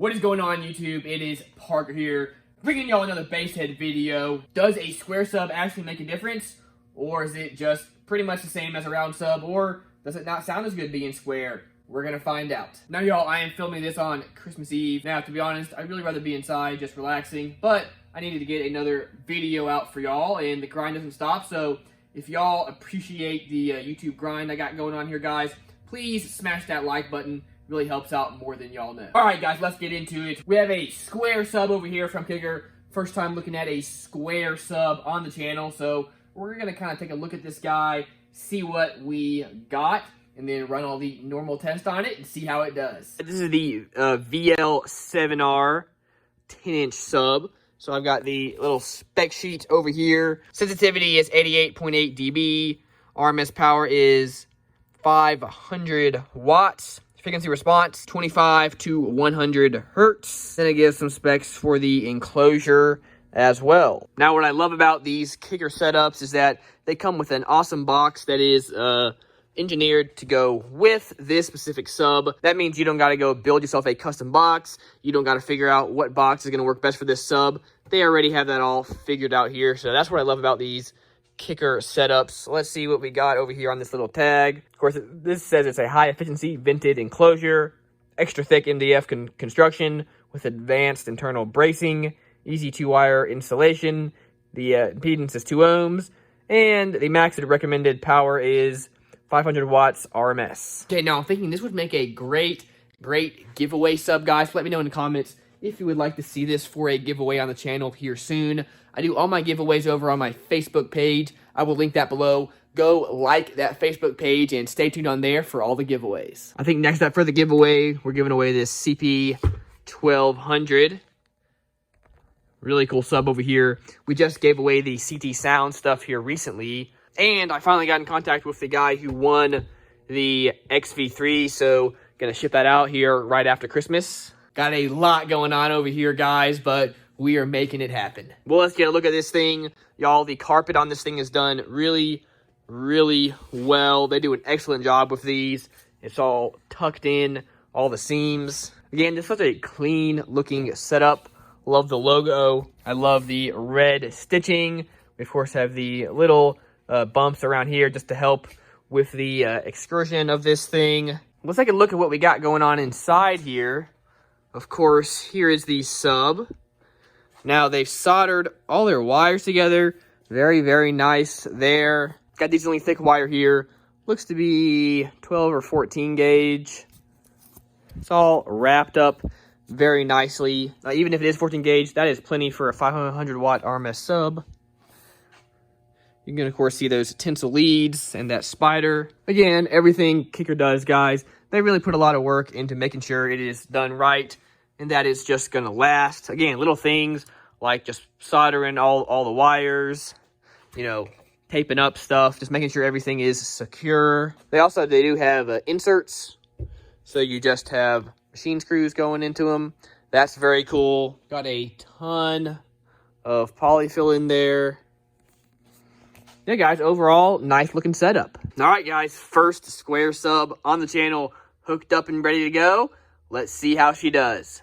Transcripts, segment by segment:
What is going on, YouTube? It is Parker here, bringing y'all another basshead video. Does a square sub actually make a difference? Or is it just pretty much the same as a round sub? Or does it not sound as good being square? We're gonna find out. Now, y'all, I am filming this on Christmas Eve. Now, to be honest, I'd really rather be inside just relaxing, but I needed to get another video out for y'all, and the grind doesn't stop. So if y'all appreciate the YouTube grind I got going on here, guys, please smash that like button. Really helps out more than y'all know. All right, guys, let's get into it. We have a square sub over here from Kicker. First time looking at a square sub on the channel, so we're gonna kind of take a look at this guy, see what we got, and then run all the normal tests on it and see how it does. This is the VL7R 10-inch sub. So I've got the little spec sheet over here. Sensitivity is 88.8 dB. RMS power is 500 watts. Frequency response, 25 to 100 hertz. Then it gives some specs for the enclosure as well. Now, what I love about these Kicker setups is that they come with an awesome box that is engineered to go with this specific sub. That means you don't got to go build yourself a custom box. You don't got to figure out what box is going to work best for this sub. They already have that all figured out here. So that's what I love about these Kicker setups. Let's see what we got over here on this little tag. Of course, this says it's a high efficiency vented enclosure, extra thick MDF construction with advanced internal bracing, easy 2-wire installation. The impedance is 2 ohms, and the maximum recommended power is 500 watts RMS. Okay, now I'm thinking this would make a great giveaway sub, guys. Let me know in the comments if you would like to see this for a giveaway on the channel here soon. I do all my giveaways over on my Facebook page. I will link that below. Go like that Facebook page and stay tuned on there for all the giveaways. I think next up for the giveaway, we're giving away this CP1200. Really cool sub over here. We just gave away the CT Sound stuff here recently. And I finally got in contact with the guy who won the XV3. So gonna ship that out here right after Christmas. Got a lot going on over here, guys, but we are making it happen. Well, let's get a look at this thing. Y'all, the carpet on this thing is done really well. They do an excellent job with these. It's all tucked in, all the seams. Again, just such a clean looking setup. Love the logo. I love the red stitching. We, of course, have the little bumps around here just to help with the excursion of this thing. Let's take a look at what we got going on inside here. Of course, here is the sub. Now, they've soldered all their wires together. Very nice there. Got decently thick wire here. Looks to be 12 or 14 gauge. It's all wrapped up very nicely. Even if it is 14 gauge, that is plenty for a 500 watt RMS sub. You can, of course, see those tinsel leads and that spider. Again, everything Kicker does, guys, they really put a lot of work into making sure it is done right, and that is just going to last. Again, little things like just soldering all the wires, you know, taping up stuff, just making sure everything is secure. They do have inserts, so you just have machine screws going into them. That's very cool. Got a ton of polyfill in there. Yeah, guys, overall, nice looking setup. All right, guys, first square sub on the channel, hooked up and ready to go. Let's see how she does.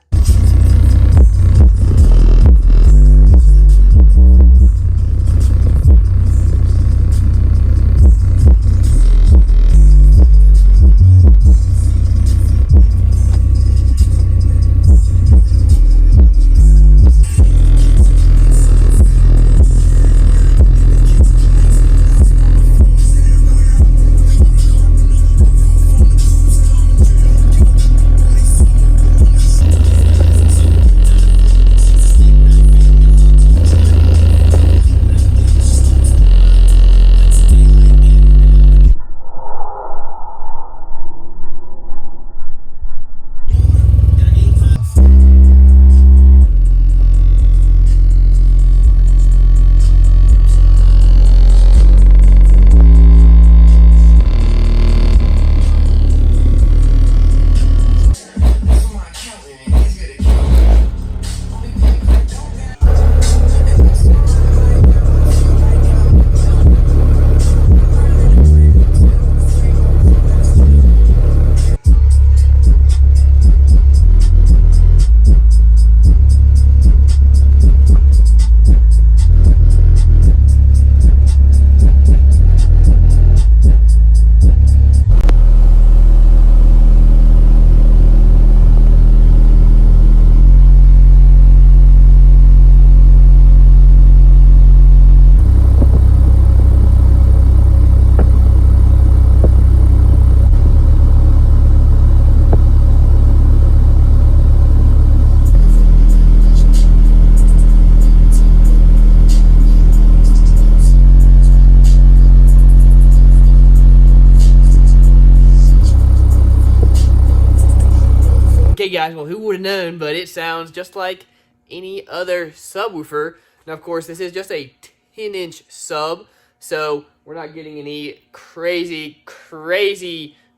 Okay, guys, well, who would have known, but it sounds just like any other subwoofer. Now, of course, this is just a 10-inch sub, so we're not getting any crazy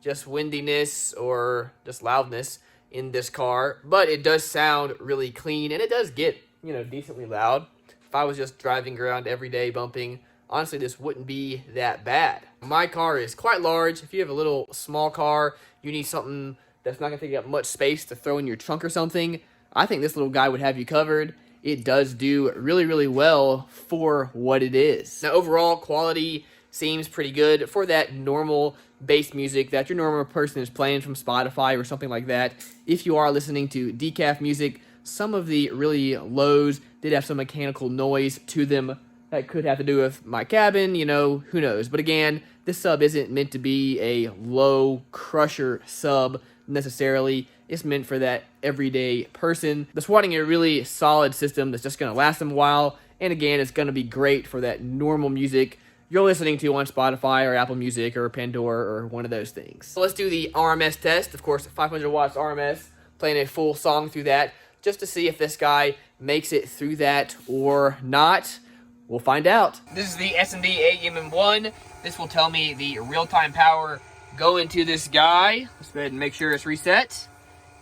just windiness or just loudness in this car, but it does sound really clean, and it does get, you know, decently loud. If I was just driving around every day bumping, honestly, this wouldn't be that bad. My car is quite large. If you have a little small car, you need something that's not going to take up much space to throw in your trunk or something, I think this little guy would have you covered. It does do really well for what it is. Now, overall quality seems pretty good for that normal bass music that your normal person is playing from Spotify or something like that. If you are listening to decaf music, some of the really lows did have some mechanical noise to them that could have to do with my cabin, you know, who knows. But again, this sub isn't meant to be a low crusher sub necessarily. It's meant for that everyday person that's wanting a really solid system that's just going to last them a while. And again, it's going to be great for that normal music you're listening to on Spotify or Apple Music or Pandora or one of those things. So let's do the RMS test. Of course, 500 watts RMS, playing a full song through that, just to see if this guy makes it through that or not. We'll find out. This is the S&D AMM1. This will tell me the real-time power going to this guy. Let's go ahead and make sure it's reset.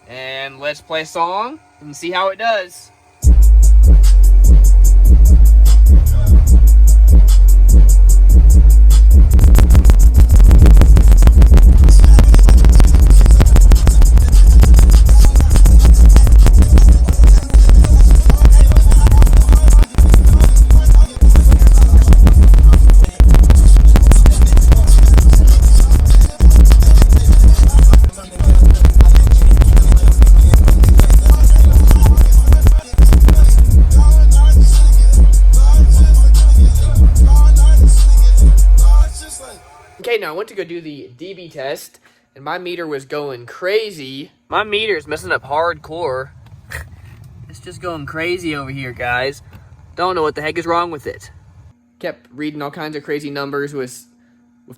And let's play a song and see how it does. Okay, now I went to go do the dB test, and my meter was going crazy. My meter is messing up hardcore. It's just going crazy over here, guys. Don't know what the heck is wrong with it. Kept reading all kinds of crazy numbers with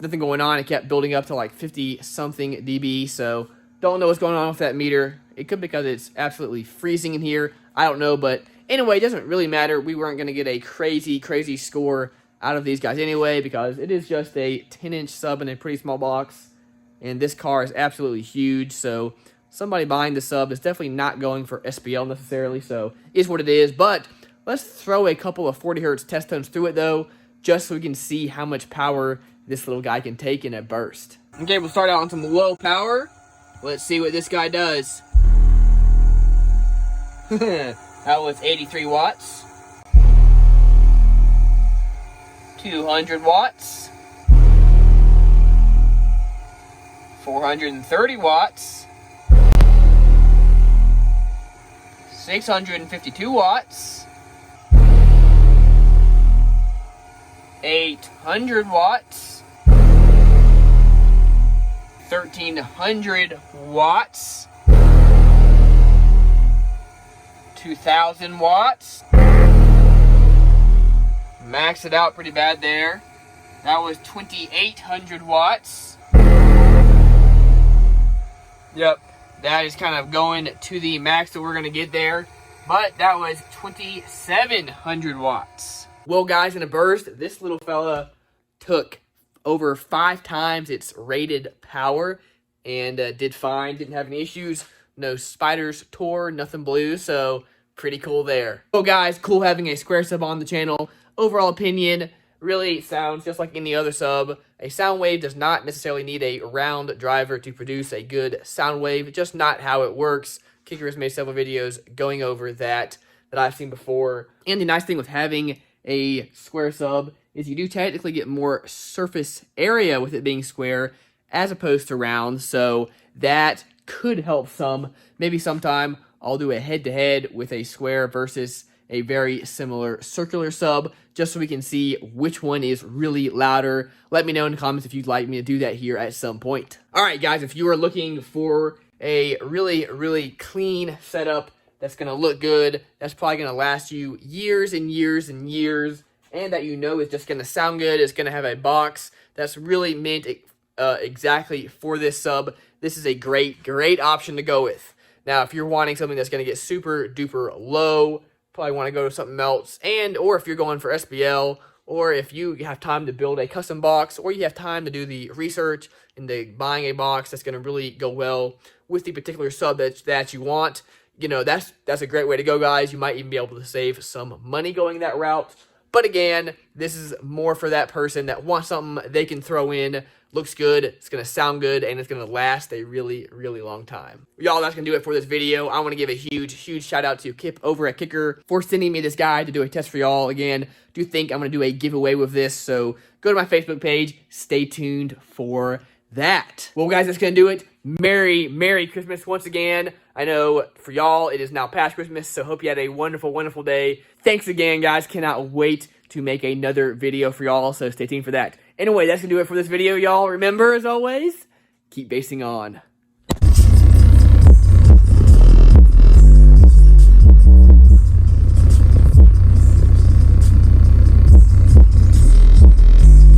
nothing going on. It kept building up to like 50-something dB, so don't know what's going on with that meter. It could be because it's absolutely freezing in here. I don't know, but anyway, it doesn't really matter. We weren't going to get a crazy score out of these guys anyway, because it is just a 10-inch sub in a pretty small box, and this car is absolutely huge, so somebody buying the sub is definitely not going for SPL necessarily, so is what it is. But let's throw a couple of 40 hertz test tones through it though, just so we can see how much power this little guy can take in a burst. Okay, we'll start out on some low power. Let's see what this guy does. That was 83 watts. 200 watts, 430 watts, 652 watts, 800 watts, 1300 watts, 2000 watts. Maxed it out pretty bad there. That was 2800 watts. Yep, that is kind of going to the max that we're going to get there. But that was 2700 watts. Well, guys, in a burst, this little fella took over 5 times its rated power and did fine. Didn't have any issues. No spiders tore, nothing blew, so pretty cool there. So, guys, cool having a square sub on the channel. Overall opinion, really sounds just like any other sub. A sound wave does not necessarily need a round driver to produce a good sound wave. Just not how it works. Kicker has made several videos going over that I've seen before. And the nice thing with having a square sub is you do technically get more surface area with it being square as opposed to round. So that could help some. Maybe sometime I'll do a head-to-head with a square versus a very similar circular sub, just so we can see which one is really louder. Let me know in the comments if you'd like me to do that here at some point. All right, guys, if you are looking for a really clean setup that's going to look good, that's probably going to last you years and years and years, and that you know is just going to sound good, it's going to have a box that's really meant exactly for this sub, this is a great option to go with. Now, if you're wanting something that's going to get super duper low, probably want to go to something else. Or if you're going for SBL, or if you have time to build a custom box, or you have time to do the research into buying a box that's going to really go well with the particular sub that you want, that's a great way to go, guys. You might even be able to save some money going that route. But again, this is more for that person that wants something they can throw in, looks good, it's going to sound good, and it's going to last a really, really long time. Y'all, that's going to do it for this video. I want to give a huge, huge shout out to Kip over at Kicker for sending me this guide to do a test for y'all. Again, do think I'm going to do a giveaway with this, so go to my Facebook page. Stay tuned for that. Well, guys, that's going to do it. Merry Christmas once again. I know for y'all, it is now past Christmas, so hope you had a wonderful, wonderful day. Thanks again, guys. Cannot wait to make another video for y'all, so stay tuned for that. Anyway, that's going to do it for this video, y'all. Remember, as always, keep basing on.